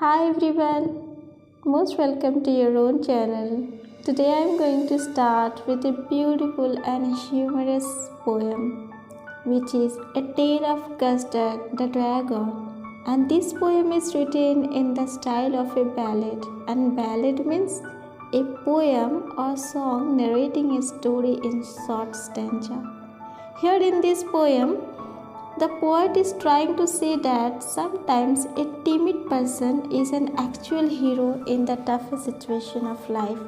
Hi everyone, most welcome to your own channel. Today I am going to start with a beautiful and humorous poem, which is A Tale of Custard the Dragon. And this poem is written in the style of a ballad, and ballad means a poem or song narrating a story in short stanza. Here in this poem, the poet is trying to say that sometimes a timid person is an actual hero in the toughest situation of life.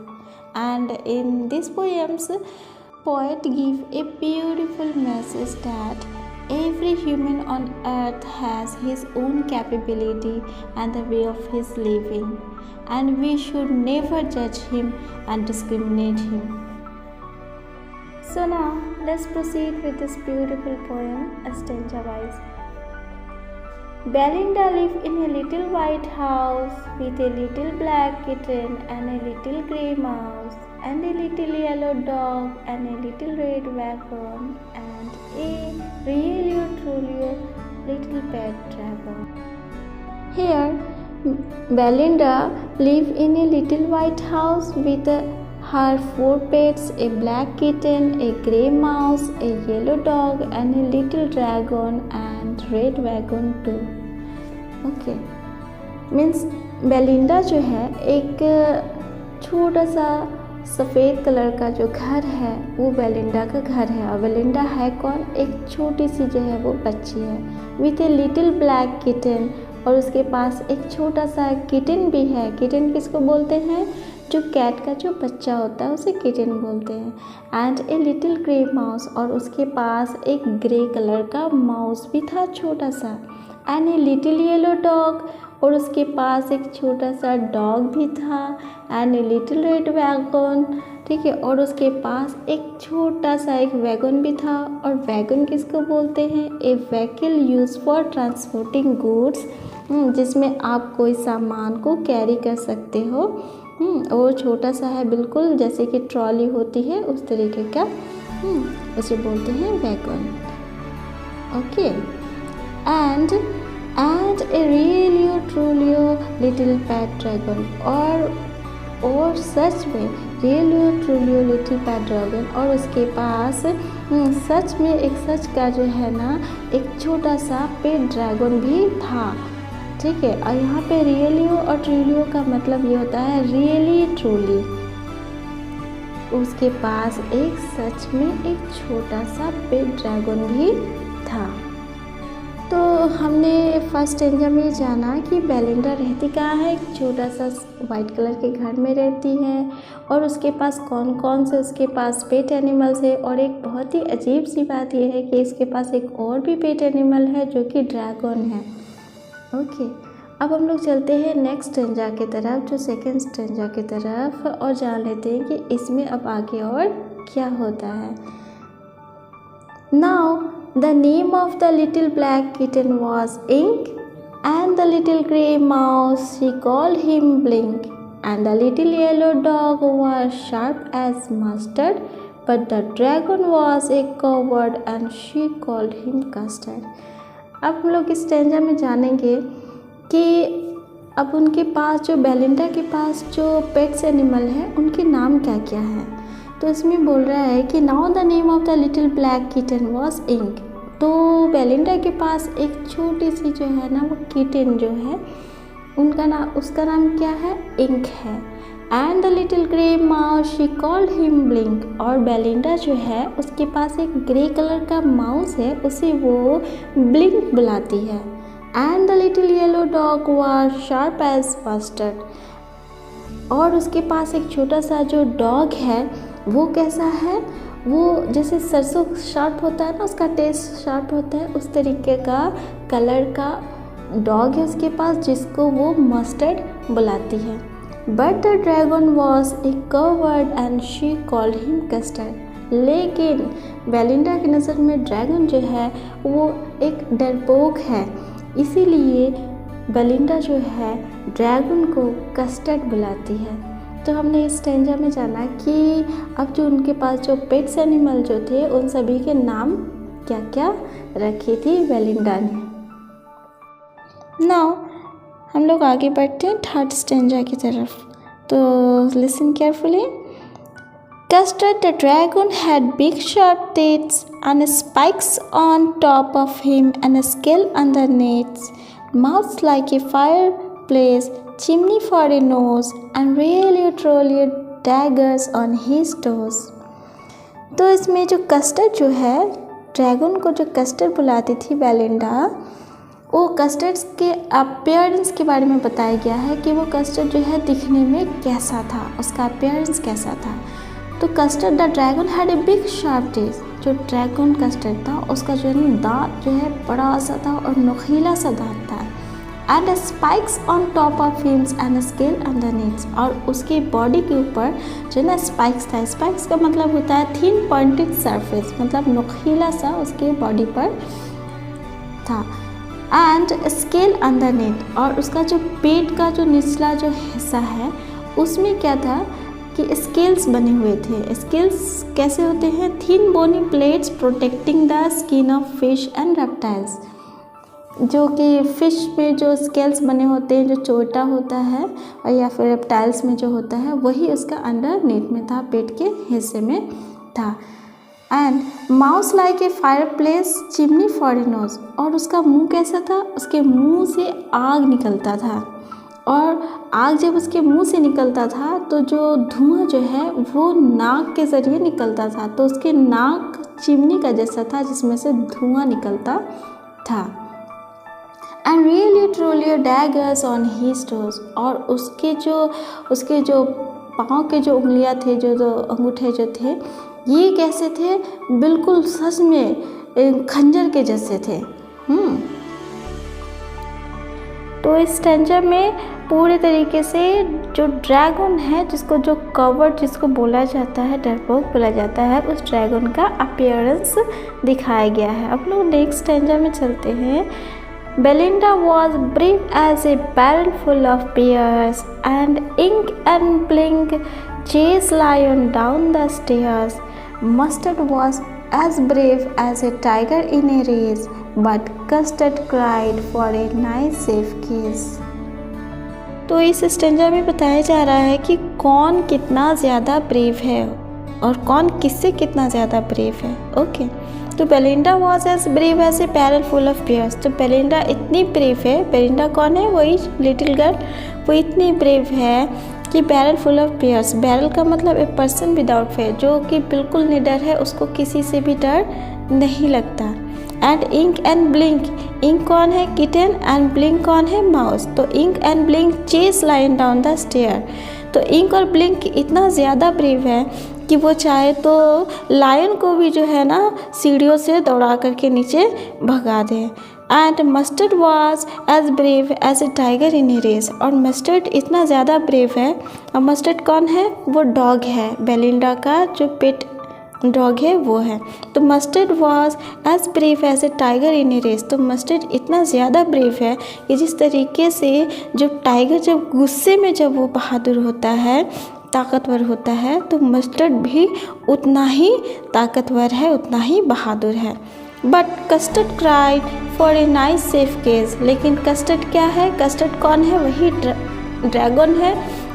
And in this poem's poet gives a beautiful message that every human on earth has his own capability and the way of his living, and we should never judge him and discriminate him. So now let's proceed with this beautiful poem stanza wise. Belinda lived in a little white house with a little black kitten and a little grey mouse and a little yellow dog and a little red wagon and a really truly little pet dragon. Here Belinda lived in a little white house with her 4 pets, a black kitten, a grey mouse, a yellow dog and a little dragon and red wagon too. Okay, means Belinda जो है एक छोटा सा सफ़ेद colour का जो घर है वो बेलिंडा का घर है। और बेलिंडा है कौन? एक छोटी सी जो है वो बच्ची है with a little black kitten, और उसके पास एक छोटा सा किटन भी है। किटन किसको बोलते हैं? जो कैट का जो बच्चा होता है उसे किटन बोलते हैं। And a little grey mouse, और उसके पास एक ग्रे कलर का माउस भी था छोटा सा। And a little yellow dog, और उसके पास एक छोटा सा डॉग भी था। And a little red wagon, ठीक है, और उसके पास एक छोटा सा एक वैगन भी था। और वैगन किसको बोलते हैं? A vehicle use for transporting goods, जिसमें आप कोई सामान को कैरी कर सकते हो। और छोटा सा है बिल्कुल, जैसे कि ट्रॉली होती है उस तरीके का, उसे बोलते हैं wagon. Okay, and a really truly little pet dragon, और सच में रियली ट्रूली लिटिल पेट ड्रैगन, और उसके पास सच में एक सच का जो है ना एक छोटा सा पेट ड्रैगन भी था। ठीक है, और यहाँ पे रियलियो और ट्रूलियो का मतलब ये होता है रियली ट्रूली। उसके पास एक सच में एक छोटा सा पेट ड्रैगन भी था। तो हमने फर्स्ट स्टेंजा में जाना कि बेलिंडा रहती कहाँ है? एक छोटा सा वाइट कलर के घर में रहती है, और उसके पास कौन कौन से उसके पास पेट एनिमल्स है। और एक बहुत ही अजीब सी बात यह है कि इसके पास एक और भी पेट एनिमल है जो कि ड्रैगन है। ओके, अब हम लोग चलते हैं नेक्स्ट स्टेंजा की तरफ, जो सेकेंड स्टेंजा की तरफ, और जान लेते हैं कि इसमें अब आगे और क्या होता है। Now the name of the little black kitten was Ink, and the little grey mouse she called him Blink, and the little yellow dog was sharp as Mustard, but the dragon was a coward and she called him Custard. अब हम लोग इस stanza में जानेंगे कि अब उनके पास जो बेलिंडा के पास जो पेट्स एनिमल हैं उनके नाम क्या क्या हैं। तो इसमें बोल रहा है कि now the name of the little black kitten was Ink. तो बेलिंडा के पास एक छोटी सी जो है ना वो किटन जो है उसका नाम क्या है? इंक है। And the little grey mouse she called him blink, और बेलिंडा जो है उसके पास एक ग्रे कलर का माउस है, उसे वो ब्लिंक बुलाती है। And the little yellow dog was sharp as Mustard, और उसके पास एक छोटा सा जो डॉग है वो कैसा है? वो जैसे सरसों शार्प होता है ना, उसका टेस्ट शार्प होता है, उस तरीके का कलर का डॉग है उसके पास, जिसको वो मस्टर्ड बुलाती है। But the dragon was a coward and she called him custard, लेकिन बेलिंडा की नज़र में ड्रैगन जो है वो एक डरपोक है, इसीलिए बेलिंडा जो है ड्रैगन को कस्टर्ड बुलाती है। तो हमने इस स्टेंजा में जाना कि अब जो उनके पास जो पेट्स एनिमल जो थे उन सभी के नाम क्या क्या रखी थी बेलिंडा ने। नाउ हम लोग आगे बढ़ते हैं थर्ड स्टेंजा की तरफ। तो listen carefully. Custard the dragon had big sharp teeth and spikes on top of him and a scale underneath, mouth like a fireplace, chimney for a nose, and really truly daggers on his toes. तो इसमें जो custard जो है, dragon को जो custard बुलाती थी Belinda, वो कस्टर्ड्स के अपीयरेंस के बारे में बताया गया है कि वो कस्टर्ड जो है दिखने में कैसा था, उसका अपीयरेंस कैसा था। तो custard the dragon had a big sharp teeth, जो ड्रैगन कस्टर्ड था उसका जो है दांत जो है बड़ा सा था और नुकीला सा दांत था। And spikes on top of hymns and scale underneath, और उसके बॉडी के ऊपर जो है ना स्पाइक्स था। स्पाइक्स का मतलब होता है थिन पॉइंटेड सरफेस, मतलब नुकीला सा उसके बॉडी पर था। एंड स्केल अंडरनीथ, और उसका जो पेट का जो निचला जो हिस्सा है उसमें क्या था कि स्केल्स बने हुए थे। स्केल्स कैसे होते हैं? Thin bony plates protecting the skin of fish and reptiles, जो कि फिश में जो स्केल्स बने होते हैं जो छोटा होता है, और या फिर रेप्टाइल्स में जो होता है वही उसका अंडर नीट में था, पेट के हिस्से में था। And mouse like a fireplace chimney for a nose, और उसका मुंह कैसा था? उसके मुंह से आग निकलता था, और आग जब उसके मुंह से निकलता था तो जो धुआं जो है वो नाक के ज़रिए निकलता था, तो उसके नाक चिमनी का जैसा था जिसमें से धुआं निकलता था। And really truly daggers on his toes, और उसके जो पाँव के जो उंगलियां थे, जो अंगूठे जो थे, ये कैसे थे? बिल्कुल सच में खंजर के जैसे थे। तो इस स्टेंजा में पूरे तरीके से जो ड्रैगन है, जिसको बोला जाता है, डरपोक बोला जाता है, उस ड्रैगन का अपीयरेंस दिखाया गया है। अब लोग नेक्स्ट स्टेंजा में चलते हैं। Belinda was brief as a barrel full of pears and Ink and Blink chase lion down the stairs. Mustard was as brave as a tiger in a race, but Custard cried for a nice safe kiss. तो इस stanza में बताया जा रहा है कि कौन कितना ज़्यादा ब्रेव है और कौन किससे कितना ज़्यादा ब्रेव है। ओके, तो Belinda was as brave as a barrel full of pears. तो बेलिंडा इतनी ब्रेव है, बेलिंडा कौन है? वही लिटिल गर्ल, वो इतनी ब्रेव है कि barrel full of pairs, barrel का मतलब ए पर्सन विदाउट फेयर, जो कि बिल्कुल निडर है, उसको किसी से भी डर नहीं लगता। And Ink and Blink, Ink कौन है? किटन, एंड ब्लिंक कौन है? माउस। तो ink and Blink chase lion down the stair. तो इंक और ब्लिंक इतना ज़्यादा ब्रेव है कि वो चाहे तो लायन को भी जो है ना सीढ़ियों से दौड़ा करके नीचे भगा दे। And mustard was as brave as a tiger in a race, और मस्टर्ड इतना ज़्यादा ब्रेव है। और मस्टर्ड कौन है? वो डॉग है, बेलिंडा का जो पेट डॉग है वो है। तो Mustard was as brave as a tiger in a rage. तो मस्टर्ड इतना ज़्यादा ब्रेव है कि जिस तरीके से जो टाइगर जब गुस्से में जब वो बहादुर होता है, ताकतवर होता है, तो मस्टर्ड भी उतना ही ताकतवर है, उतना ही बहादुर है। But custard cried for a nice safe case. लेकिन कस्टर्ड क्या है? कस्टर्ड कौन है? वही ड्रैगन है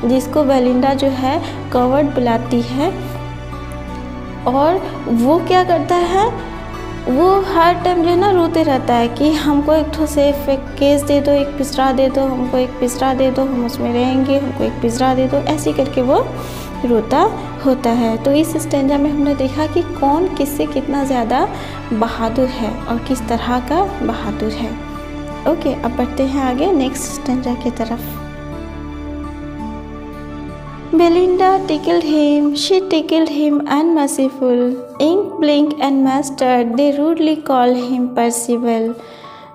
जिसको बेलिंडा जो है कवर्ड बुलाती है। और वो क्या करता है? वो हर टाइम जो है ना रोते रहता है कि हमको एक तो सेफ एक केस दे दो, एक पिंजरा दे दो, हमको एक पिंजरा दे दो, हम उसमें रहेंगे, हमको एक पिंजरा दे दो, ऐसे करके वो रोता होता है। तो इस स्टेंजा में हमने देखा कि कौन किससे कितना ज़्यादा बहादुर है और किस तरह का बहादुर है। ओके, अब बढ़ते हैं आगे नेक्स्ट स्टेंजा की तरफ। Belinda tickled him, she tickled him unmerciful. Ink, Blink and Mustard, they rudely called him Percival.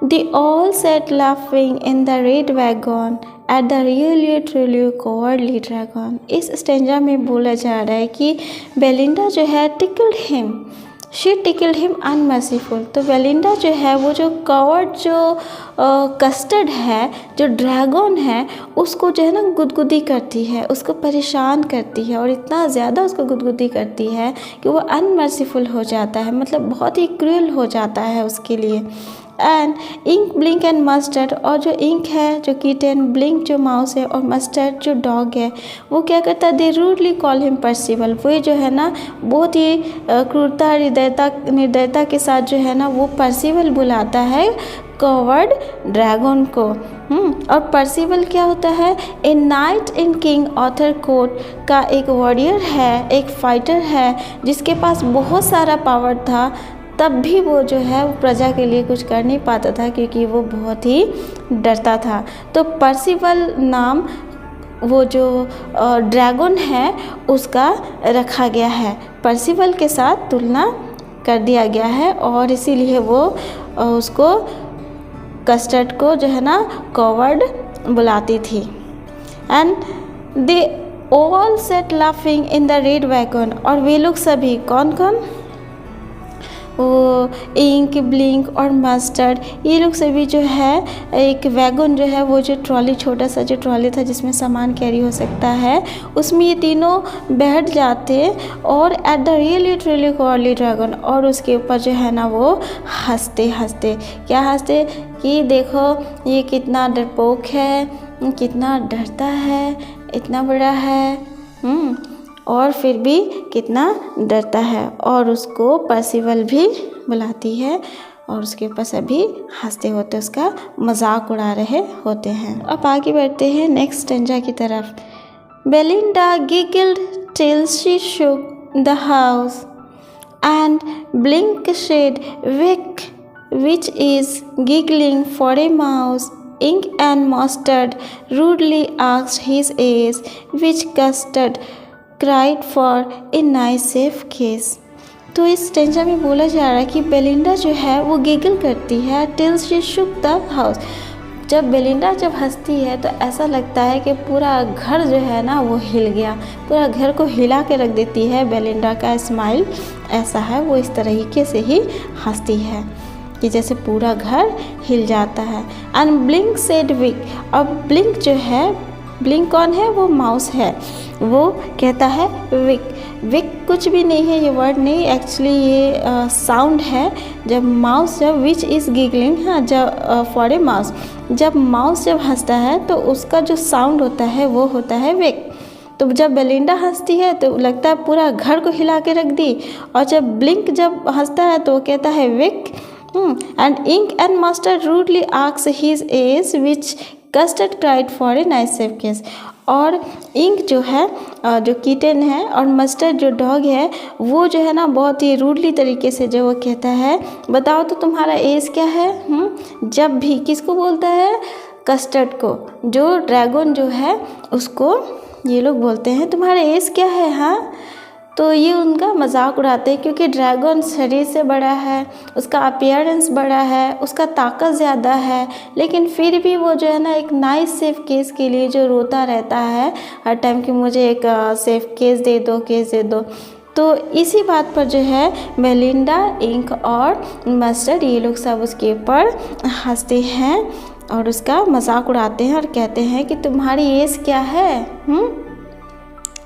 They all sat laughing in the red wagon at the really truly cowardly dragon. इस stanza में बोला जा रहा है कि Belinda जो है tickled him, she tickled him unmerciful. तो बेलिंडा जो है वो जो कवर्ड जो कस्टर्ड है, जो ड्रैगन है, उसको जो है ना गुदगुदी करती है, उसको परेशान करती है, और इतना ज़्यादा उसको गुदगुदी करती है कि वो अनमर्सीफुल हो जाता है, मतलब बहुत ही क्रूएल हो जाता है उसके लिए। And Ink Blink and Mustard, और जो इंक है जो किटन, ब्लिंक जो माउस है और मस्टर्ड जो डॉग है वो क्या करता है, दे रूडली कॉल हिम पर्सिवल, वो जो है ना बहुत ही क्रूरता निर्दयता के साथ जो है ना वो पर्सिवल बुलाता है कवर्ड ड्रैगन को। और पर्सिवल क्या होता है, a knight in King Arthur court का एक वॉरियर है, एक फाइटर है जिसके पास बहुत सारा पावर था, तब भी वो जो है वो प्रजा के लिए कुछ कर नहीं पाता था क्योंकि वो बहुत ही डरता था। तो पर्सिवल नाम वो जो ड्रैगन है उसका रखा गया है, पर्सिवल के साथ तुलना कर दिया गया है और इसीलिए वो उसको कस्टर्ड को जो है ना कवर्ड बुलाती थी। And they all set laughing in the red wagon, और वे लोग सभी कौन कौन, वो इंक ब्लिंक और मस्टर्ड, ये लोग सभी जो है एक वैगन जो है वो जो ट्रॉली, छोटा सा जो ट्रॉली था जिसमें सामान कैरी हो सकता है, उसमें ये तीनों बैठ जाते और at the really truly curly dragon, और उसके ऊपर जो है ना वो हंसते हंसते, क्या हंसते कि देखो ये कितना डरपोक है, कितना डरता है, इतना बड़ा है और फिर भी कितना डरता है, और उसको पर्सिवल भी बुलाती है और उसके ऊपर सभी हंसते होते उसका मजाक उड़ा रहे होते हैं। अब आगे बढ़ते हैं नेक्स्ट स्टेंजा की तरफ। Belinda giggled till she shook the house and Blink said, "Wick, which is giggling for a mouse." Ink and Mustard rudely asked his age, which Custard cried for a nice safe kiss. तो इस stanza में बोला जा रहा है कि Belinda जो है वो गिगल करती है till she shook the house. जब बेलिंडा जब हंसती है तो ऐसा लगता है कि पूरा घर जो है ना वो हिल गया, पूरा घर को हिला के रख देती है। बेलिंडा का स्माइल ऐसा है, वो इस तरीके से ही हंसती है कि जैसे पूरा घर हिल जाता है। एंड ब्लिंक सेड विक, अब ब्लिंक जो है, ब्लिंक कौन है, वो माउस है, वो कहता है विक। विक कुछ भी नहीं है, ये वर्ड नहीं, एक्चुअली ये साउंड है। जब माउस जब विच इज़ गिगलिंग, हाँ, जब फॉर ए माउस, जब माउस जब हंसता है तो उसका जो साउंड होता है वो होता है विक। तो जब बेलिंडा हंसती है तो लगता है पूरा घर को हिला के रख दी, और जब ब्लिंक जब हंसता है तो वो कहता है विक। And Ink and Mustard rudely asks his age which Custard cried for a nice safe kiss. और इंक जो है जो किटन है और मस्टर्ड जो डॉग है वो जो है ना बहुत ही रूडली तरीके से जो वो कहता है, बताओ तो तुम्हारा एज क्या है। जब भी किसको बोलता है, कस्टर्ड को, जो ड्रैगन जो है उसको ये लोग बोलते हैं तुम्हारा एज क्या है। हाँ, तो ये उनका मजाक उड़ाते हैं क्योंकि ड्रैगन शरीर से बड़ा है, उसका अपीयरेंस बड़ा है, उसका ताकत ज़्यादा है, लेकिन फिर भी वो जो है ना एक नाइस सेफ केस के लिए जो रोता रहता है हर टाइम कि मुझे एक सेफ केस दे दो, केस दे दो। तो इसी बात पर जो है बेलिंडा, इंक और मस्टर्ड ये लोग सब उसके ऊपर हंसते हैं और उसका मजाक उड़ाते हैं और कहते हैं कि तुम्हारी एज क्या है।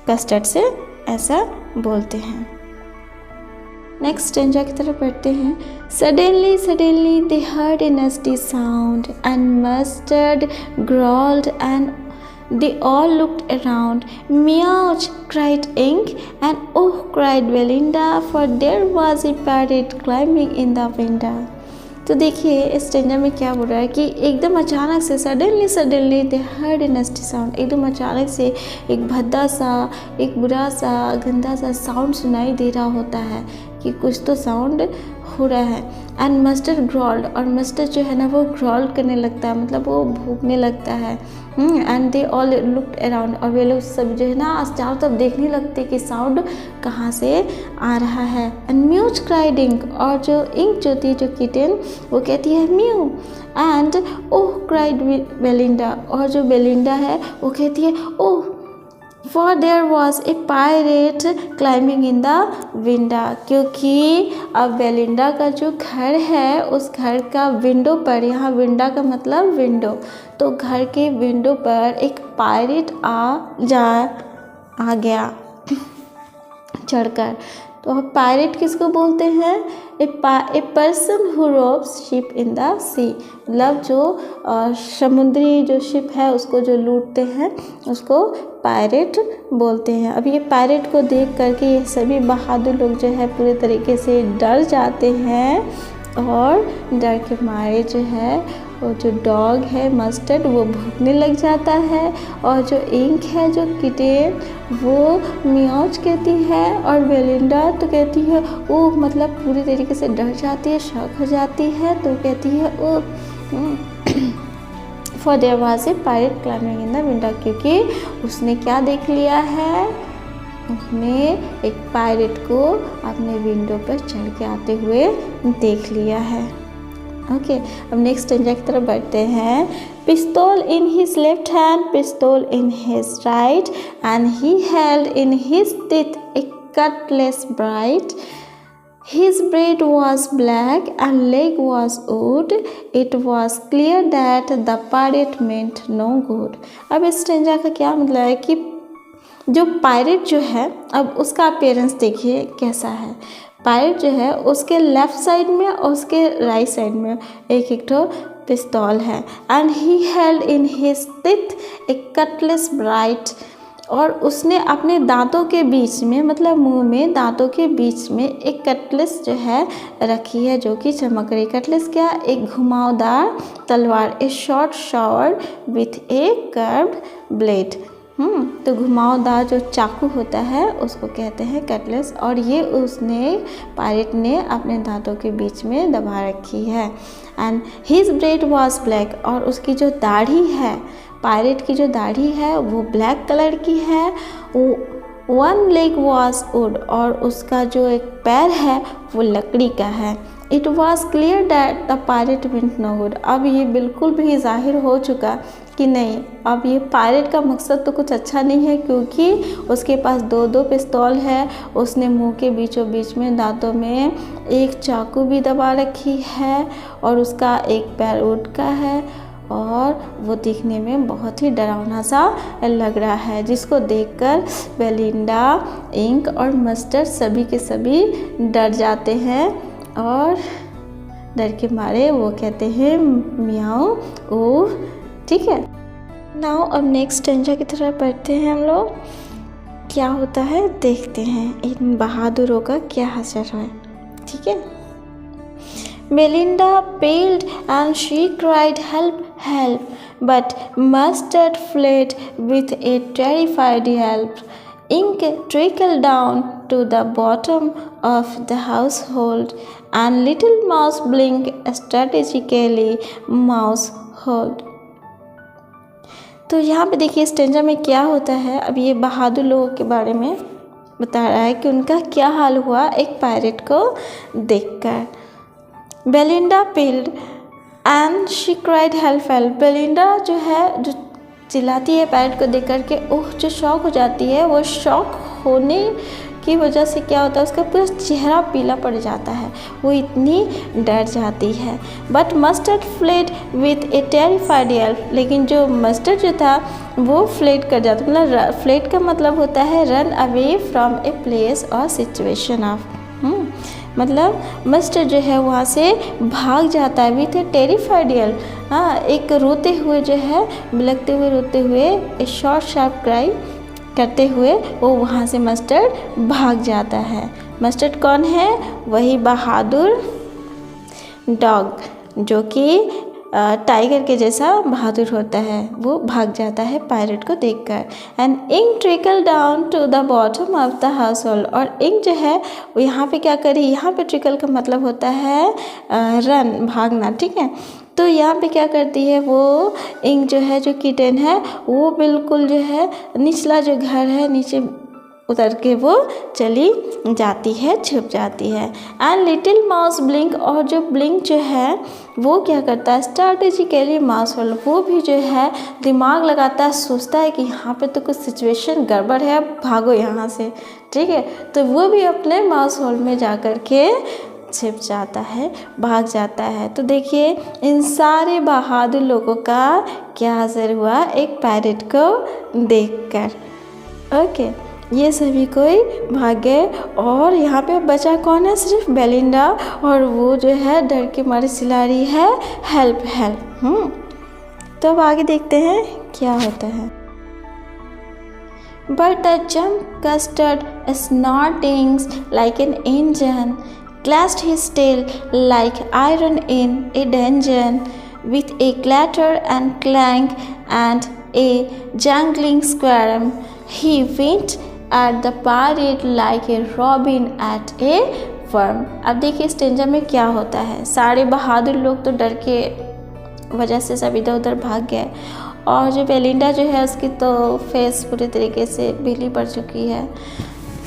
कस्टर्ड से ऐसा बोलते हैं। नेक्स्ट स्टेंजा की तरफ बढ़ते हैं। Suddenly they heard a nasty sound and mustard growled and they all looked around. Meow, cried Ink, and oh, cried Belinda, for there was a parrot climbing in the window. तो देखिए इस stanza में क्या बोल रहा है कि एकदम अचानक से suddenly they heard a nasty sound, एकदम अचानक से एक भद्दा सा, एक बुरा सा, गंदा सा साउंड सुनाई दे रहा होता है कि कुछ तो साउंड हो रहा है। एंड मस्टर्ड ग्रॉल्ड, और मस्टर्ड जो है ना वो ग्रॉल करने लगता है, मतलब वो भूखने लगता है। And they all looked around, और वे लोग सब जो है ना चारों तरफ देखने लगते कि साउंड कहाँ से आ रहा है। एंड म्यूज क्राइड इंक, और जो इंक जो थी जो किटन वो कहती है mew. And oh cried Belinda, और जो बेलिंडा है वो कहती है oh, for there was a pirate climbing in the window, क्योंकि अब बेलिंडा का जो घर है उस घर का विंडो पर, यहाँ विंडो का मतलब विंडो, तो घर के विंडो पर एक पायरेट आ गया चढ़कर। तो पायरेट किसको बोलते हैं? A person who robs ship in the sea, मतलब जो समुद्री जो शिप है उसको जो लूटते हैं उसको पायरेट बोलते हैं। अब ये पायरेट को देख करके ये सभी बहादुर लोग जो है पूरे तरीके से डर जाते हैं और डर के मारे जो है वो जो डॉग है मस्टर्ड वो भूखने लग जाता है और जो इंक है जो किटेन वो मियाज कहती है और बेलिंडा तो कहती है ओ, मतलब पूरी तरीके से डर जाती है, शॉक हो जाती है, तो कहती है ooh for there was a pirate climbing in the window, क्योंकि उसने क्या देख लिया है, उसने एक पायरेट को अपने विंडो पर चढ़ के आते हुए देख लिया है। ओके, अब नेक्स्ट स्टेंजा की तरफ बढ़ते हैं। पिस्तौल इन हिज लेफ्ट हैंड, पिस्तौल in his right, and he held in his teeth A cutlass bright. His braid was black and leg was wood. It was clear that the pirate meant no good. अब इस stanza का क्या मतलब है कि जो pirate जो है, अब उसका अपीयरेंस देखिए कैसा है। पायरेट जो है उसके लेफ्ट साइड में और उसके राइट साइड में एक एक तो पिस्तौल है। And he held in his teeth A Cutlass bright, और उसने अपने दांतों के बीच में, मतलब मुंह में दांतों के बीच में एक कटलेस जो है रखी है जो कि चमक रही। कटलेस क्या? एक घुमावदार तलवार, ए short shard with A curved blade. तो घुमावदार जो चाकू होता है उसको कहते हैं कटलेस, और ये उसने पायरेट ने अपने दांतों के बीच में दबा रखी है। And his bread was black, और उसकी जो दाढ़ी है, पायरेट की जो दाढ़ी है वो ब्लैक कलर की है। वन लेग वॉज वुड, और उसका जो एक पैर है वो लकड़ी का है। It was clear that the pirate meant no good, अब ये बिल्कुल भी जाहिर हो चुका कि नहीं, अब ये पायरेट का मकसद तो कुछ अच्छा नहीं है, क्योंकि उसके पास दो दो पिस्तौल है, उसने मुंह के बीचों बीच में दांतों में एक चाकू भी दबा रखी है, और उसका एक पैर ऊँट का है, और वो दिखने में बहुत ही डरावना सा लग रहा है, जिसको देखकर बेलिंडा, इंक और मस्टर्ड सभी के सभी डर जाते हैं और डर के मारे वो कहते हैं मियाओ ओह। ठीक है, नाउ अब नेक्स्ट स्टेंजा की तरफ बढ़ते हैं हम लोग। क्या होता है देखते हैं, इन बहादुरों का क्या असर है। ठीक है, Melinda paled and she cried, "Help, help!" But Mustard fled with a terrified yelp. Ink trickled down to the bottom of the household, and Little Mouse blinked strategically mousehold. तो यहाँ पे देखिए स्टेंजा में क्या होता है। अब ये बहादुर लोगों के बारे में बता रहा है कि उनका क्या हाल हुआ एक पायरेट को देखकर। Belinda peeled and she cried help help, Belinda जो है जो चिल्लाती है पैरेट को देख कर के, ओह, जो शॉक हो जाती है, वो शॉक होने की वजह से क्या होता है उसका पूरा चेहरा पीला पड़ जाता है, वो इतनी डर जाती है। But mustard fled with A terrified Yelp, लेकिन जो मस्टर्ड जो था वो फ्लेड कर जाता, मतलब फ्लेड का मतलब होता है run away from a place और सिचुएशन ऑफ, मतलब मस्टर्ड जो है वहाँ से भाग जाता है विथ ए टेरिफाइड येल्प। हाँ, एक रोते हुए जो है, बिलखते हुए रोते हुए, ए शॉर्ट शार्प क्राई करते हुए वो वहाँ से मस्टर्ड भाग जाता है। मस्टर्ड कौन है? वही बहादुर डॉग जो कि टाइगर के जैसा बहादुर होता है, वो भाग जाता है पायरेट को देखकर। And Ink trickle down to the bottom of the household, और इंक जो है वो यहाँ पे क्या करी, यहाँ पे ट्रिकल का मतलब होता है रन, भागना। ठीक है, तो यहाँ पे क्या करती है वो इंक जो है, जो किटन है, वो बिल्कुल जो है निचला जो घर है नीचे उतर के वो चली जाती है, छुप जाती है। एंड लिटिल माउस ब्लिंक, और जो ब्लिंक जो है वो क्या करता है स्ट्रैटेजिकली माउस होल, वो भी जो है दिमाग लगाता है, सोचता है कि यहाँ पे तो कुछ सिचुएशन गड़बड़ है, भागो यहाँ से। ठीक है, तो वो भी अपने माउस होल में जा कर के छिप जाता है, भाग जाता है। तो देखिए इन सारे बहादुर लोगों का क्या असर हुआ एक पायरेट को देखकर। ओके, ये सभी कोई भाग गए और यहाँ पे बचा कौन है, सिर्फ बेलिंडा, और वो जो है डर के मारे चिल्ला रही है हेल्प हेल्प। तो अब आगे देखते हैं क्या होता है। But the jump custard, snorting like an engine, clashed his tail like iron in a dungeon, with a clatter and clank and a jangling squirm. He winked at the pirate like a robin at a worm. अब देखिए stanza में क्या होता है। सारे बहादुर लोग तो डर के वजह से सब इधर उधर भाग गए, और जो बेलिंडा जो है उसकी तो फेस पूरी तरीके से पीली पड़ चुकी है।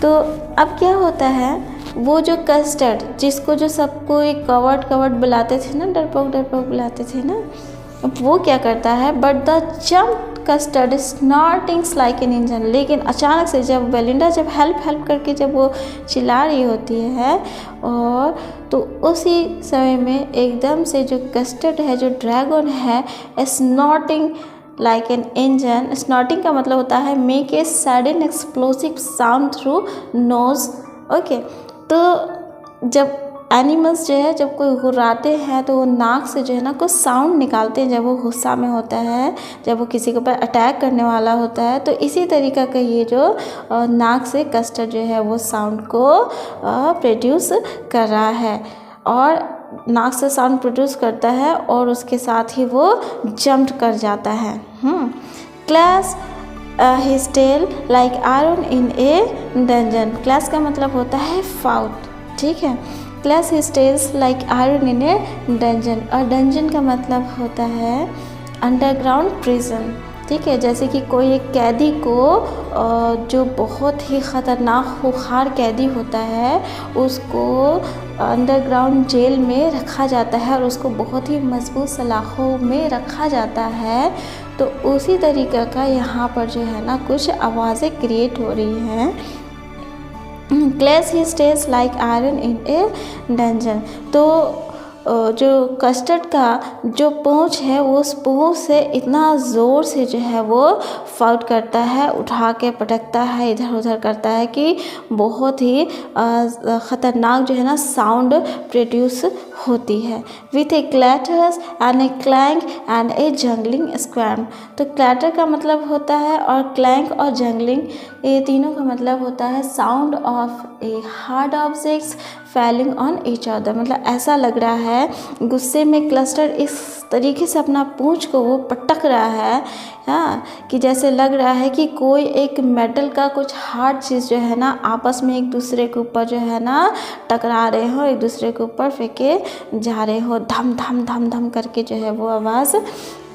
तो अब क्या होता है, वो जो कस्टर्ड जिसको जो सबको एक कवर्ड बुलाते थे ना, डरपोक बुलाते थे ना, वो क्या करता है, but the jump custard snortings like an engine. लेकिन अचानक से जब बेलिंडा जब हेल्प करके जब वो चिल्ला रही होती है, और तो उसी समय में एकदम से जो कस्टर्ड है, जो ड्रैगन है, snorting like an engine. Snorting का मतलब होता है make a sudden explosive sound through nose. Okay, तो जब एनिमल्स जो है जब कोई हुर्राते हैं तो वो नाक से जो है ना कुछ साउंड निकालते हैं जब वो गुस्सा में होता है, जब वो किसी के ऊपर अटैक करने वाला होता है। तो इसी तरीका का ये जो नाक से कस्टर्ड जो है वो साउंड को प्रोड्यूस कर रहा है, और नाक से साउंड प्रोड्यूस करता है और उसके साथ ही वो जंप कर जाता है। Clashed his tail like iron in a dungeon. Clashed का मतलब होता है फाउट, ठीक है। Clashed his tails like iron in a dungeon, और डंजन का मतलब होता है अंडरग्राउंड प्रिजन, ठीक है। जैसे कि कोई एक कैदी को जो बहुत ही ख़तरनाक खूंखार कैदी होता है उसको अंडरग्राउंड जेल में रखा जाता है और उसको बहुत ही मजबूत सलाखों में रखा जाता है। तो उसी तरीक़े का यहाँ पर जो है ना कुछ आवाज़ें क्रिएट हो रही हैं। Clash he stage like iron in a dungeon. तो जो कस्टर्ड का जो पूँछ है वो उस पूँछ से इतना ज़ोर से जो है वो फाउट करता है, उठा के पटकता है, इधर उधर करता है कि बहुत ही ख़तरनाक जो है ना साउंड प्रोड्यूस होती है। With a clatters and a clank and a jangling squirm. तो क्लैटर का मतलब होता है और क्लैंक और जंगलिंग, ये तीनों का मतलब होता है sound of a hard objects falling on each other. मतलब ऐसा लग रहा है गुस्से में क्लस्टर इस तरीके से अपना पूंछ को वो पटक रहा है, हाँ, कि जैसे लग रहा है कि कोई एक मेटल का कुछ हार्ड चीज़ जो है ना आपस में एक दूसरे के ऊपर जो है ना टकरा रहे हो, एक दूसरे के ऊपर फेंके जा रहे हो, धम धम धम धम करके जो है वो आवाज़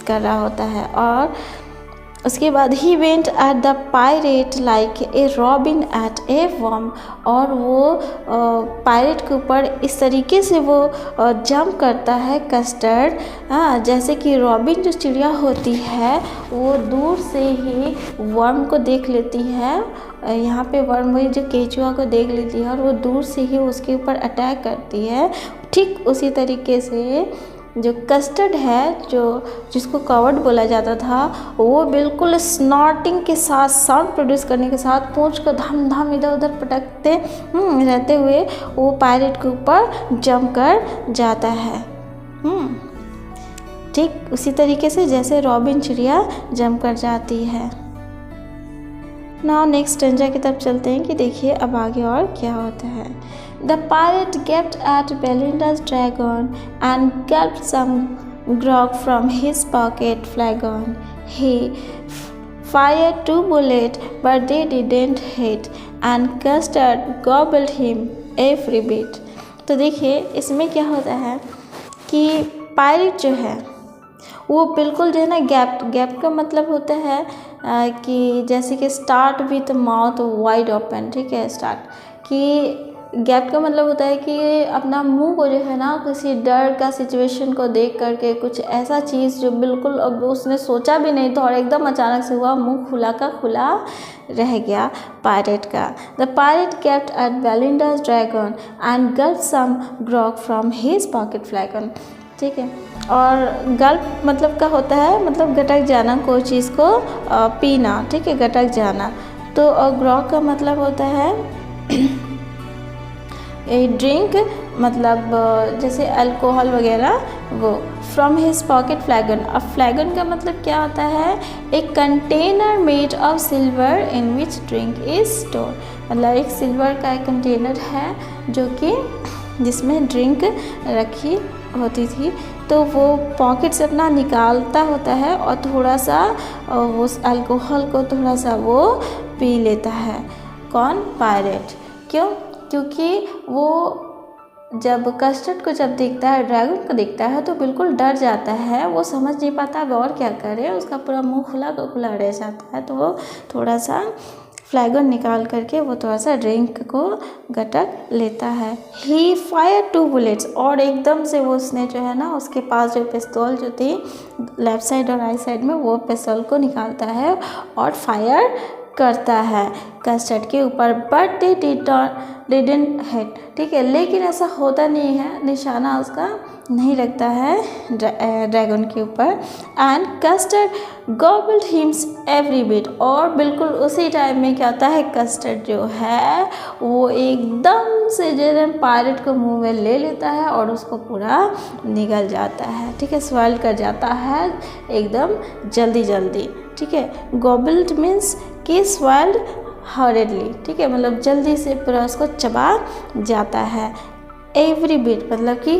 कर रहा होता है। और उसके बाद ही went at the pirate like a robin at a worm. और वो पायरेट के ऊपर इस तरीके से वो जंप करता है कस्टर्ड, हाँ, जैसे कि रॉबिन जो चिड़िया होती है वो दूर से ही वर्म को देख लेती है। यहाँ पे वर्म वही जो केचुआ को देख लेती है और वो दूर से ही उसके ऊपर अटैक करती है। ठीक उसी तरीके से जो कस्टर्ड है, जो जिसको कवर्ड बोला जाता था, वो बिल्कुल स्नॉटिंग के साथ साउंड प्रोड्यूस करने के साथ पूंछ को धम धम इधर उधर पटकते रहते हुए वो पायरेट के ऊपर जंप कर जाता है। ठीक उसी तरीके से जैसे रॉबिन चिड़िया जंप कर जाती है। नाउ नेक्स्ट स्टेंजा की तरफ चलते हैं कि देखिए अब आगे और क्या होता है। The pirate gaped at Belinda's dragon and gulped some grog from his pocket flagon. He fired 2 bullets, but they didn't hit, and Custard gobbled him every bit. तो देखिए इसमें क्या होता है कि पायरेट जो है वो बिल्कुल जो है ना गैप का मतलब होता है कि जैसे कि start with mouth wide open, ठीक है। स्टार्ट कि गैप का मतलब होता है कि अपना मुंह को जो है ना किसी डर का सिचुएशन को देख करके कुछ ऐसा चीज़ जो बिल्कुल अब उसने सोचा भी नहीं था और एकदम अचानक से हुआ, मुंह खुला का खुला रह गया पायरेट का। The pirate kept at Belinda's dragon and gulp some grog from his pocket flagon, ठीक है। और गल्प मतलब का होता है मतलब गटक जाना, कोई चीज़ को पीना, ठीक है, गटक जाना। तो ग्रॉग का मतलब होता है ए ड्रिंक, मतलब जैसे अल्कोहल वगैरह वो। फ्रॉम हिज पॉकेट फ्लैगन, अब फ्लैगन का मतलब क्या होता है, एक container made of silver in which drink is store, मतलब एक सिल्वर का एक कंटेनर है जो कि जिसमें ड्रिंक रखी होती थी, तो वो पॉकेट से अपना निकालता होता है और थोड़ा सा उस अल्कोहल को थोड़ा सा वो पी लेता है। कौन? पायरेट। क्यों? क्योंकि वो जब कस्टर्ड को जब देखता है, ड्रैगन को देखता है, तो बिल्कुल डर जाता है, वो समझ नहीं पाता अब और क्या करे, उसका पूरा मुंह खुला का खुला रह जाता है। तो वो थोड़ा सा फ्लैगन निकाल करके वो थोड़ा सा ड्रिंक को गटक लेता है। ही फायर 2 बुलेट्स, और एकदम से वो उसने जो है ना, उसके पास जो पिस्तौल जो थी लेफ्ट साइड और राइट साइड में, वो पिस्तौल को निकालता है और फायर करता है कस्टर्ड के ऊपर। बट इट डिडंट हिट, ठीक है, लेकिन ऐसा होता नहीं है, निशाना उसका नहीं लगता है ड्रैगन के ऊपर। And custard गॉबल्ड hymns every bit, और बिल्कुल उसी टाइम में क्या होता है, कस्टर्ड जो है वो एकदम से जो है पायरेट को मुंह में ले लेता है और उसको पूरा निगल जाता है, ठीक है, स्वेल कर जाता है एकदम जल्दी जल्दी, ठीक है। गॉबल्ड मीन्स कि स्वेल्ड हॉरेडली, ठीक है, मतलब जल्दी से पूरा उसको चबा जाता है। एवरी बिट मतलब कि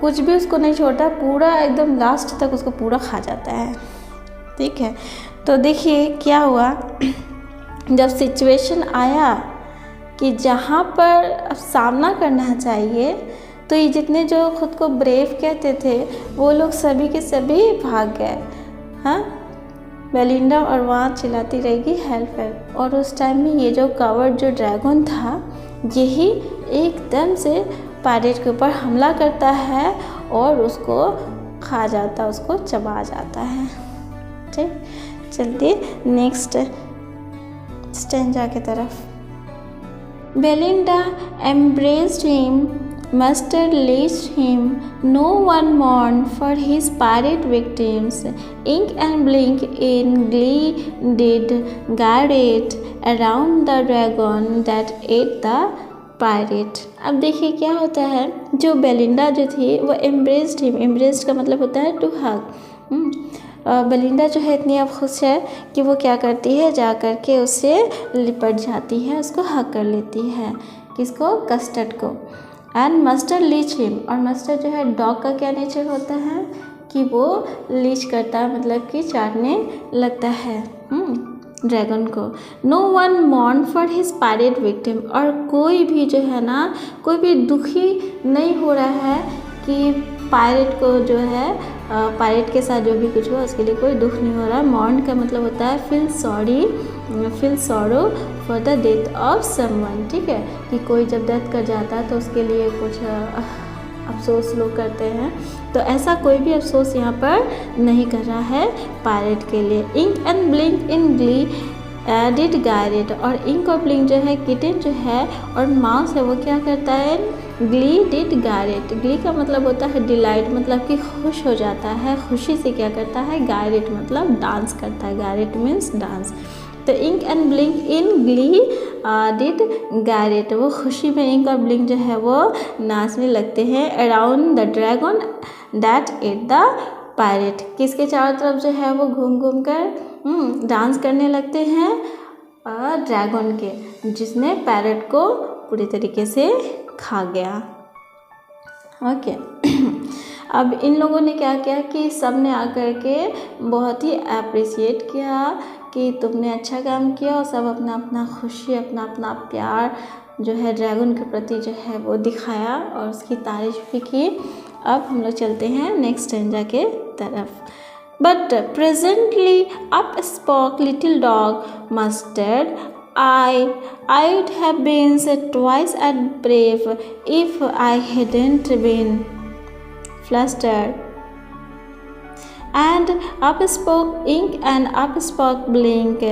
कुछ भी उसको नहीं छोड़ता, पूरा एकदम लास्ट तक उसको पूरा खा जाता है, ठीक है। तो देखिए क्या हुआ, जब सिचुएशन आया कि जहाँ पर अब सामना करना चाहिए, तो ये जितने जो खुद को ब्रेव कहते थे वो लोग सभी के सभी भाग गए। हाँ, बेलिंडा और वहाँ चिल्लाती रहेगी हेल्प हेल्प, और उस टाइम में ये जो कवर्ड जो ड्रैगन था यही एकदम से पायरेट के ऊपर हमला करता है और उसको खा जाता, उसको चबा जाता है, ठीक। चलिए नेक्स्ट स्टेंजा की तरफ। Belinda embraced him, mustard leashed him, no one mourned for his pirate victims. Ink and Blink in glee did guide around the dragon that ate the pirate. अब देखिए क्या होता है, जो बेलिंडा जो थी वो embraced him, embraced का मतलब होता है to hug। बेलिंडा जो है इतनी अब खुश है कि वो क्या करती है, जा कर के उससे लिपट जाती है, उसको हक कर लेती है, किसको? कस्टर्ड को। एंड मस्टर्ड लीच हिम, और मस्टर्ड जो है डॉग का क्या नेचर होता है कि वो लीच करता है, मतलब कि चाटने लगता है ड्रैगन को। No one mourned for his pirate victim, और कोई भी जो है ना, कोई भी दुखी नहीं हो रहा है कि पायरेट को जो है पायरेट के साथ जो भी कुछ हुआ उसके लिए कोई दुख नहीं हो रहा। मॉर्न का मतलब होता है feel sorrow for the death of someone, ठीक है, कि कोई जब डेथ कर जाता है तो उसके लिए कुछ अफसोस लोग करते हैं, तो ऐसा कोई भी अफसोस यहाँ पर नहीं कर रहा है पायरेट के लिए। Ink and blink in glee did gyrate, और इंक और ब्लिंक जो है किटन जो है और माउस है वो क्या करता है, ग्ली डिड गायरेट। ग्ली का मतलब होता है डिलाइट, मतलब कि खुश हो जाता है, खुशी से क्या करता है, गायरेट मतलब डांस करता है, गायरेट मीन्स डांस। तो ink and blink in glee did gyrate, वो खुशी में इंक और ब्लिंक जो है वो नाचने लगते हैं around the dragon that at the pirate, किसके चारों तरफ जो है वो घूम घूम कर डांस करने लगते हैं ड्रैगन के, जिसने पैरेट को पूरी तरीके से खा गया। ओके अब इन लोगों ने क्या किया कि सब ने आकर के बहुत ही अप्रिशिएट किया कि तुमने अच्छा काम किया, और सब अपना अपना खुशी, अपना अपना प्यार जो है ड्रैगन के प्रति जो है वो दिखाया और उसकी तारीफ भी की। अब हम लोग चलते हैं नेक्स्ट स्टेंजा के तरफ। But presently up spoke little dog Mustard, I'd have been twice as brave if I hadn't been flustered. And up spoke Ink and up spoke Blink,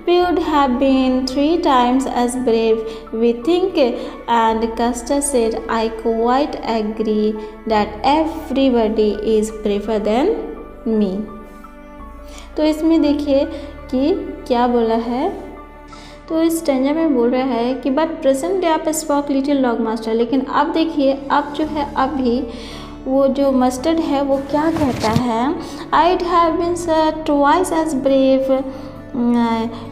we would have been 3 times as brave, we think. And Custer said, I quite agree that everybody is braver than me. तो इसमें देखिए कि क्या बोला है, तो इस stanza में बोल रहा है कि बट प्रेजेंट डे आप स्पॉक लिटिल डॉग मास्टर, लेकिन अब देखिए अब जो है अभी वो जो मस्टर्ड है वो क्या कहता है, I'd have been twice as brave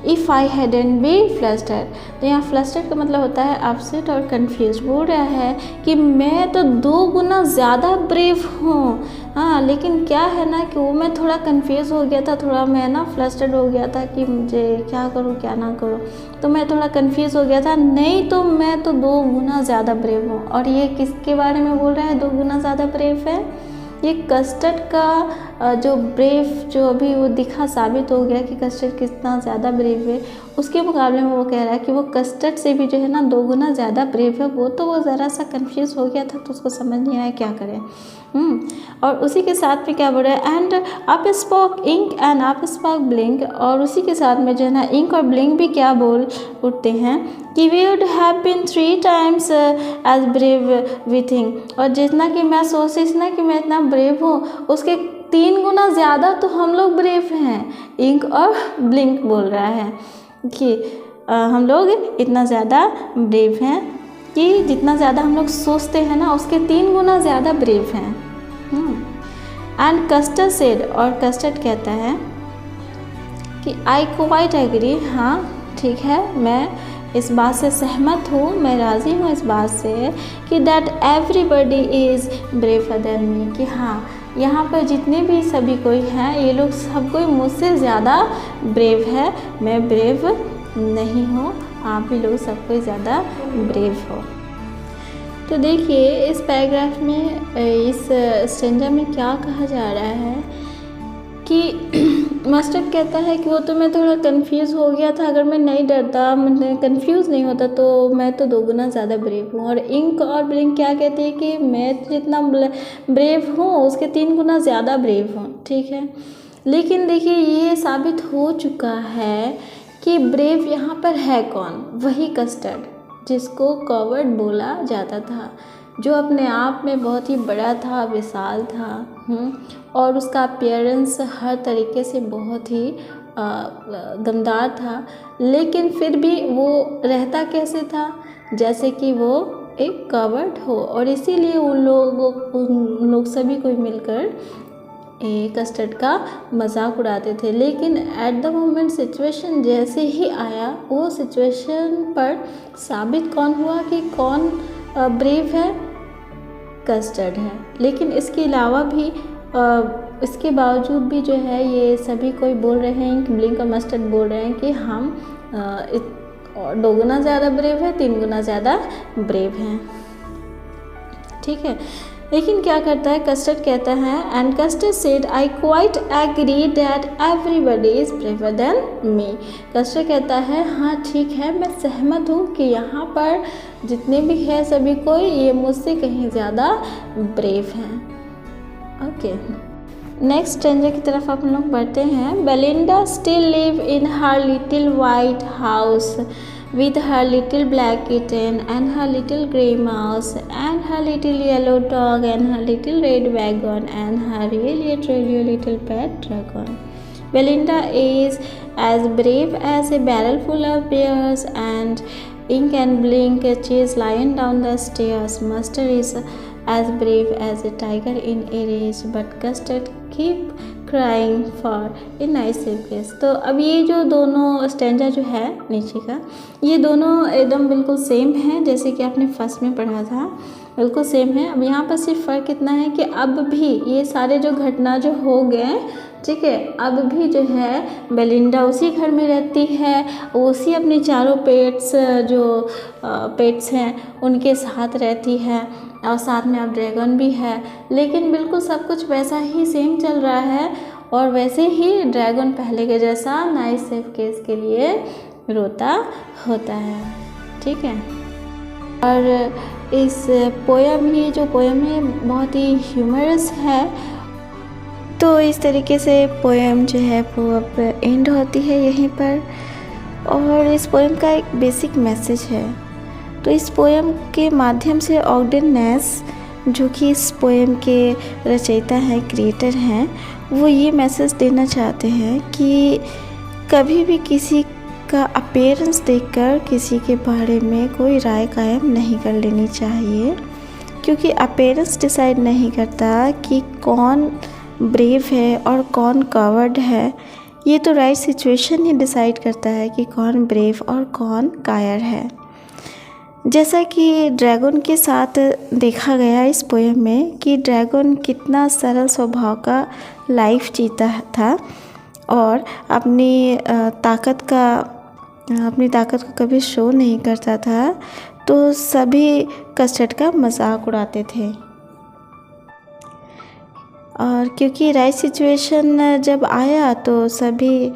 if I hadn't been flustered. तो यहाँ फ्लस्टर्ड का मतलब होता है अपसेट और कंफ्यूज। बोल रहा है कि मैं तो 2 गुना ज़्यादा ब्रेव हूँ, हाँ, लेकिन क्या है ना कि वो मैं थोड़ा कंफ्यूज हो गया था, थोड़ा मैं ना फ्लस्टर्ड हो गया था कि मुझे क्या करूँ क्या ना करूँ, तो मैं थोड़ा कंफ्यूज हो गया था, नहीं तो मैं तो 2 गुना ज़्यादा ब्रेव हूँ। और ये किसके बारे में बोल रहा है 2 गुना ज़्यादा ब्रेव है? ये कस्टर्ड का जो ब्रेव जो अभी वो दिखा साबित हो गया कि कस्टर्ड कितना ज़्यादा ब्रेव है, उसके मुकाबले में वो कह रहा है कि वो कस्टर्ड से भी जो है ना 2 गुना ज़्यादा ब्रेव है। वो ज़रा सा कंफ्यूज हो गया था तो उसको समझ नहीं आया क्या करें। और उसी के साथ में क्या बोल रहा है, and up spoke Ink and up spoke Blink, और उसी के साथ में जो है ना इंक और ब्लिंक भी क्या बोल उठते हैं कि we would have been 3 times as brave we think. और जितना कि मैं सोचती थी ना कि मैं इतना ब्रेव हूँ, उसके 3 गुना ज़्यादा तो हम लोग ब्रेव हैं। इंक और ब्लिंक बोल रहा है कि हम लोग इतना ज़्यादा ब्रेव हैं कि जितना ज़्यादा हम लोग सोचते हैं ना उसके 3 गुना ज़्यादा ब्रेव हैं। एंड कस्टर्ड सेड, और कस्टर्ड कहता है कि आई क्वाइट एग्री, हाँ ठीक है, मैं इस बात से सहमत हूँ, मैं राज़ी हूँ इस बात से कि that everybody is brewer than मी, कि हाँ यहाँ पर जितने भी सभी कोई हैं ये लोग सब कोई मुझसे ज़्यादा ब्रेव है, मैं ब्रेव नहीं हूँ, आप भी लोग सब कोई ज़्यादा ब्रेव हो। तो देखिए इस पैराग्राफ में इस स्टैंजा में क्या कहा जा रहा है कि मस्टर्ड कहता है कि वो तो मैं थोड़ा कंफ्यूज हो गया था, अगर मैं नहीं डरता, मैं कंफ्यूज नहीं होता तो मैं तो 2 गुना ज़्यादा ब्रेव हूँ। और इंक और ब्लिंक क्या कहते हैं कि मैं जितना ब्रेव हूँ उसके 3 गुना ज़्यादा ब्रेव हूँ, ठीक है। लेकिन देखिए ये साबित हो चुका है कि ब्रेव यहाँ पर है कौन, वही कस्टर्ड जिसको कवर्ड बोला जाता था, जो अपने आप में बहुत ही बड़ा था, विशाल था, और उसका अपीयरेंस हर तरीके से बहुत ही दमदार था, लेकिन फिर भी वो रहता कैसे था, जैसे कि वो एक कवर्ड हो। और इसीलिए उन लोग सभी कोई मिलकर कस्टर्ड का मजाक उड़ाते थे। लेकिन एट द मोमेंट सिचुएशन जैसे ही आया, वो सिचुएशन पर साबित कौन हुआ कि कौन ब्रेव है, कस्टर्ड है। लेकिन इसके अलावा भी इसके बावजूद भी जो है ये सभी कोई बोल रहे हैं कि ब्लिंक और मस्टर्ड बोल रहे हैं कि हम 2 गुना ज़्यादा ब्रेव है, 3 गुना ज़्यादा ब्रेव हैं, ठीक है। लेकिन क्या करता है कस्टर्ड कहता है, and Custard said I quite agree that everybody is braver than me. Custard कहता है हाँ ठीक है, मैं सहमत हूँ कि यहाँ पर जितने भी है सभी कोई ये मुझसे कहीं ज़्यादा ब्रेव हैं। ओके, नेक्स्ट स्टैंजा की तरफ आप लोग बढ़ते हैं। Belinda still live in her little white house with her little black kitten and her little grey mouse and her little yellow dog and her little red wagon and her really little pet dragon. Belinda is as brave as a barrel full of bears, and Ink and Blink chase lion down the stairs. Mustard is as brave as a tiger in a rage, but Custard keep crying for a nice place. तो अब ये जो दोनों stanza जो है नीचे का, ये दोनों एकदम बिल्कुल सेम है जैसे कि आपने फर्स्ट में पढ़ा था, बिल्कुल सेम है। अब यहाँ पर सिर्फ फ़र्क इतना है कि अब भी ये सारे जो घटना जो हो गए, ठीक है, अब भी जो है बेलिंडा उसी घर में रहती है, उसी अपने चारों पेट्स हैं उनके साथ रहती है, और साथ में अब ड्रैगन भी है। लेकिन बिल्कुल सब कुछ वैसा ही सेम चल रहा है, और वैसे ही ड्रैगन पहले के जैसा नाइस सेफ केस के लिए रोता होता है, ठीक है। और इस पोयम, ये जो पोयम है बहुत ही ह्यूमरस है। तो इस तरीके से पोएम जो है वो अब एंड होती है यहीं पर, और इस पोएम का एक बेसिक मैसेज है। तो इस पोएम के माध्यम से ऑगडेन नेस, जो कि इस पोएम के रचयिता हैं, क्रिएटर हैं, वो ये मैसेज देना चाहते हैं कि कभी भी किसी का अपीयरेंस देखकर किसी के बारे में कोई राय कायम नहीं कर लेनी चाहिए, क्योंकि अपीयरेंस डिसाइड नहीं करता कि कौन ब्रेव है और कौन कवर्ड है। ये तो राइट सिचुएशन ही डिसाइड करता है कि कौन ब्रेव और कौन कायर है। जैसा कि ड्रैगन के साथ देखा गया इस पोएम में कि ड्रैगन कितना सरल स्वभाव का लाइफ जीता था और अपनी ताकत को कभी शो नहीं करता था, तो सभी कस्टर्ड का मजाक उड़ाते थे। और क्योंकि राइट सिचुएशन जब आया तो सभी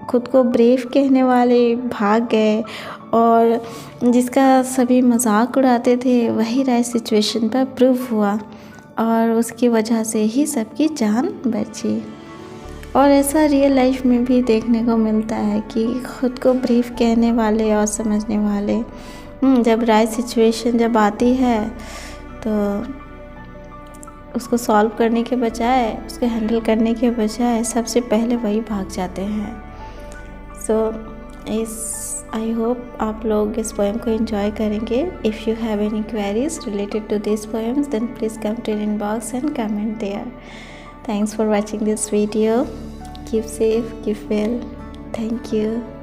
खुद को ब्रेव कहने वाले भाग गए और जिसका सभी मजाक उड़ाते थे वही राइट सिचुएशन पर प्रूव हुआ और उसकी वजह से ही सबकी जान बची। और ऐसा रियल लाइफ में भी देखने को मिलता है कि खुद को ब्रीफ कहने वाले और समझने वाले जब राइट सिचुएशन जब आती है तो उसको सॉल्व करने के बजाय, उसको हैंडल करने के बजाय सबसे पहले वही भाग जाते हैं। आई होप आप लोग इस पोएम को एंजॉय करेंगे। If you have any queries related to this poems then please come to inbox and comment there. Thanks for watching this video. Keep safe, keep well. Thank you.